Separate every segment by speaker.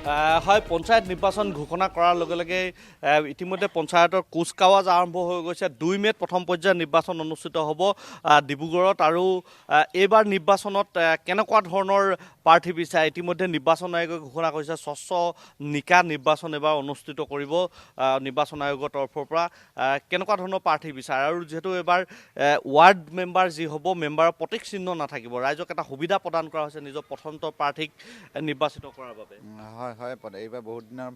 Speaker 1: হয়, পঞ্চায়ত নিৰ্বাচন ঘোষণা কৰাৰ লগে লগে ইতিমধ্যে পঞ্চায়তৰ কুচকাৱাজ আৰম্ভ হৈ গৈছে। 2 মে'ত প্ৰথম পৰ্যায়ৰ নিৰ্বাচন অনুষ্ঠিত হ'ব ডিব্ৰুগড়ত। আৰু এইবাৰ নিৰ্বাচনত কেনেকুৱা ধৰণৰ প্ৰাৰ্থী বিচাৰে ইতিমধ্যে নিৰ্বাচন আয়োগে ঘোষণা কৰিছে। স্বচ্ছ নিকা নিৰ্বাচন এইবাৰ অনুষ্ঠিত কৰিব নিৰ্বাচন আয়োগৰ তৰফৰ পৰা। কেনেকুৱা ধৰণৰ প্ৰাৰ্থী বিচাৰে আৰু যিহেতু এইবাৰ ৱাৰ্ড মেম্বাৰ যি হ'ব, মেম্বাৰৰ প্ৰতীক চিহ্ন নাথাকিব, ৰাইজক এটা সুবিধা প্ৰদান কৰা হৈছে নিজৰ পচন্দৰ প্ৰাৰ্থীক নিৰ্বাচিত কৰাৰ বাবে।
Speaker 2: হয় হয়, এইবাৰ বহুত দিনৰ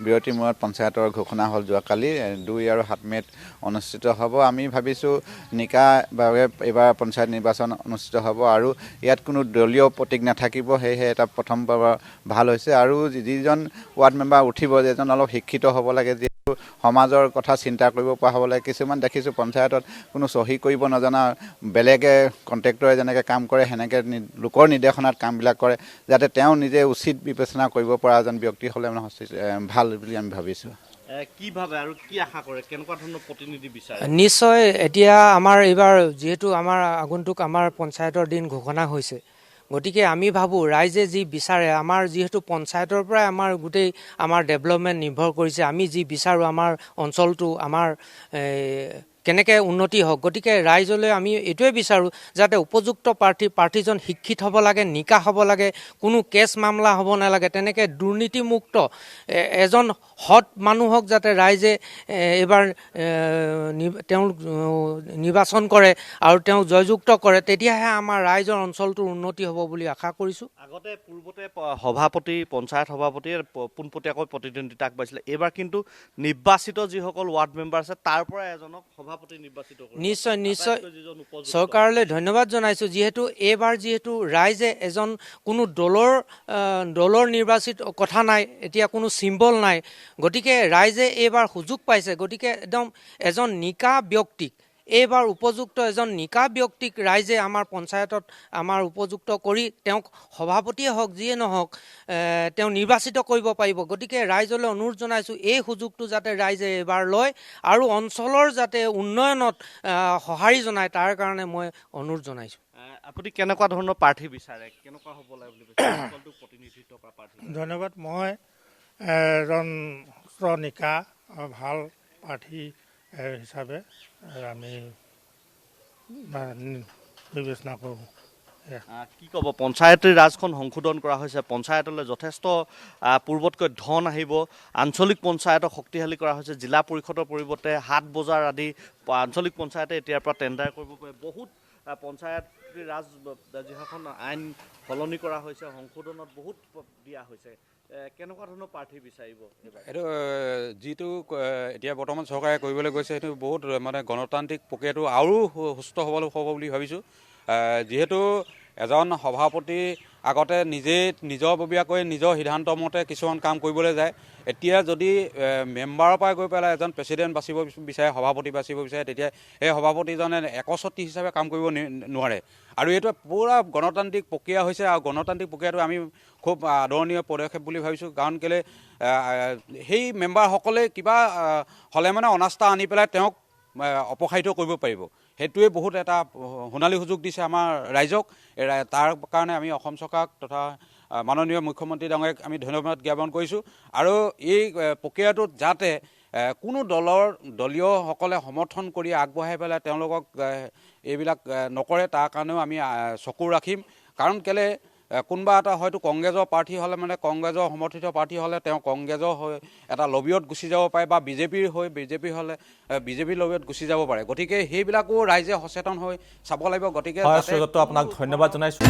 Speaker 2: বিৰতিৰ মূৰত পঞ্চায়তৰ ঘোষণা হ'ল যোৱাকালি। 2 আৰু 7 মে'ত অনুষ্ঠিত হ'ব। আমি ভাবিছোঁ নিকাভাৱে এইবাৰ পঞ্চায়ত নিৰ্বাচন অনুষ্ঠিত হ'ব আৰু ইয়াত কোনো দলীয় প্ৰতীক নাথাকিব। সেয়েহে এটা প্ৰথমবাৰ ভাল হৈছে। আৰু যিজন ৱাৰ্ড মেম্বাৰ উঠিব, যেজন অলপ শিক্ষিত হ'ব লাগে, যিহেতু সমাজৰ কথা চিন্তা কৰিব পৰা হ'ব লাগে। কিছুমান দেখিছোঁ পঞ্চায়তত কোনো চহী কৰিব নজনা, বেলেগে কণ্ট্ৰেক্টৰে যেনেকৈ কাম কৰে সেনেকৈ লোকৰ নিৰ্দেশনাত কামবিলাক কৰে। যাতে তেওঁ নিজে উচিত বিবেচনা কৰিব পৰা এজন ব্যক্তি হ'লে মানে ভাল বুলি আমি ভাবিছোঁ।
Speaker 1: কি ভাবে আৰু কি আশা কৰে, কেনেকুৱা ধৰণৰ প্ৰতিনিধি বিচাৰে?
Speaker 3: নিশ্চয় এতিয়া আমাৰ এইবাৰ যিহেতু আমাৰ আগন্তুক আমাৰ পঞ্চায়তৰ দিন ঘোষণা হৈছে, গতিকে আমি ভাবোঁ ৰাইজে যি বিচাৰে, আমাৰ যিহেতু পঞ্চায়তৰ পৰাই আমাৰ গোটেই আমাৰ ডেভেলপমেণ্ট নিৰ্ভৰ কৰিছে। আমি যি বিচাৰোঁ আমাৰ অঞ্চলটো আমাৰ কেনেকৈ উন্নতি হওক, গতিকে ৰাইজলৈ আমি এইটোৱে বিচাৰোঁ যাতে উপযুক্ত প্ৰাৰ্থীজন শিক্ষিত হ'ব লাগে, নিকা হ'ব লাগে, কোনো কেছ মামলা হ'ব নালাগে, তেনেকৈ দুৰ্নীতিমুক্ত এজন সৎ মানুহক যাতে ৰাইজে এইবাৰ তেওঁলোক নিৰ্বাচন কৰে আৰু তেওঁ জয়যুক্ত কৰে, তেতিয়াহে আমাৰ ৰাইজৰ অঞ্চলটোৰ উন্নতি হ'ব বুলি আশা কৰিছোঁ।
Speaker 1: পূৰ্বতে সভাপতি, পঞ্চায়ত সভাপতিয়ে পোনপটীয়াকৈ প্ৰতিদ্বন্দ্বিতা আগবাঢ়িছিলে। এইবাৰ কিন্তু নিৰ্বাচিত যিসকল ৱাৰ্ড মেম্বাৰ আছে তাৰ পৰা এজনক সভাপতি নিৰ্বাচিত কৰিব।
Speaker 3: নিশ্চয় নিশ্চয় চৰকাৰলৈ ধন্যবাদ জনাইছোঁ। যিহেতু ৰাইজে এজন কোনো দলৰ নিৰ্বাচিত কথা নাই, এতিয়া কোনো চিম্বল নাই, গতিকে ৰাইজে এইবাৰ সুযোগ পাইছে। গতিকে একদম এজন নিকা ব্যক্তিক, এইবাৰ উপযুক্ত এজন নিকা ব্যক্তিক ৰাইজে আমাৰ পঞ্চায়তত আমাৰ উপযুক্ত কৰি তেওঁক সভাপতিয়ে হওক যিয়ে নহওক তেওঁ নিৰ্বাচিত কৰিব পাৰিব। গতিকে ৰাইজলৈ অনুৰোধ জনাইছোঁ এই সুযোগটো যাতে ৰাইজে এইবাৰ লয় আৰু অঞ্চলৰ যাতে উন্নয়নত সঁহাৰি জনায়, তাৰ কাৰণে মই অনুৰোধ জনাইছোঁ।
Speaker 1: আপুনি কেনেকুৱা ধৰণৰ প্ৰাৰ্থী বিচাৰে, কেনেকুৱা হ'ব লাগে বুলি প্ৰতিনিধিত্ব কৰা প্ৰাৰ্থী?
Speaker 4: ধন্যবাদ। মই এজন নিকা ভাল প্ৰাৰ্থী হিচাপে আমি বিবেচনা কৰোঁ।
Speaker 1: কি ক'ব, পঞ্চায়তী ৰাজখন সংশোধন কৰা হৈছে, পঞ্চায়তলৈ যথেষ্ট পূৰ্বতকৈ ধন আহিব, আঞ্চলিক পঞ্চায়তক শক্তিশালী কৰা হৈছে, জিলা পৰিষদৰ পৰিৱৰ্তে হাট বজাৰ আদি আঞ্চলিক পঞ্চায়তে এতিয়াৰ পৰা টেণ্ডাৰ কৰিব পাৰে। বহুত পঞ্চায়তী ৰাজ যিখন আইন সলনি কৰা হৈছে, সংশোধনত বহুত দিয়া হৈছে। কেনেকুৱা ধৰণৰ প্ৰাৰ্থী বিচাৰিব?
Speaker 5: এইটো যিটো এতিয়া বৰ্তমান চৰকাৰে কৰিবলৈ গৈছে, সেইটো বহুত মানে গণতান্ত্ৰিক প্ৰক্ৰিয়াটো আৰু সুস্থ হ'ব বুলি ভাবিছোঁ। যিহেতু এজন সভাপতি আগতে নিজৰববীয়াকৈ নিজৰ সিদ্ধান্ত মতে কিছুমান কাম কৰিবলৈ যায়, এতিয়া যদি মেম্বাৰৰ পৰা গৈ পেলাই এজন প্ৰেচিডেণ্ট বাচিব বিচাৰে, সভাপতি বাচিব বিচাৰে, তেতিয়া সেই সভাপতিজনে একচ্ছত্ৰী হিচাপে কাম কৰিব নোৱাৰে। আৰু এইটো পূৰা গণতান্ত্ৰিক প্ৰক্ৰিয়া হৈছে আৰু গণতান্ত্ৰিক প্ৰক্ৰিয়াটো আমি খুব আদৰণীয় পদক্ষেপ বুলি ভাবিছোঁ। কাৰণ কেলৈ সেই মেম্বাৰসকলে কিবা হ'লে মানে অনাস্থা আনি পেলাই তেওঁক অপসাৰিত কৰিব পাৰিব। সেইটোৱে বহুত এটা সোণালী সুযোগ দিছে আমাৰ ৰাইজক। তাৰ কাৰণে আমি অসম চৰকাৰক তথা মাননীয় মুখ্যমন্ত্ৰী ডাঙৰীয়াক আমি ধন্যবাদ জ্ঞাপন কৰিছোঁ। আৰু এই প্ৰক্ৰিয়াটোত যাতে কোনো দলীয়সকলে সমৰ্থন কৰি আগবঢ়াই পেলাই তেওঁলোকক এইবিলাক নকৰে, তাৰ কাৰণেও আমি চকু ৰাখিম। কাৰণ কেলৈ কোনোবা এটা হয়তো কংগ্ৰেছৰ প্ৰাৰ্থী হ'লে মানে কংগ্ৰেছৰ সমৰ্থিত প্ৰাৰ্থী হ'লে তেওঁ কংগ্ৰেছৰ হৈ এটা লবিয়ত গুচি যাব পাৰে, বা বিজেপিৰ হ'লে বিজেপিৰ লবিয়ত গুচি যাব পাৰে। গতিকে সেইবিলাকো ৰাইজে সচেতন হৈ চাব লাগিব। গতিকে
Speaker 6: আপোনাক ধন্যবাদ জনাইছোঁ।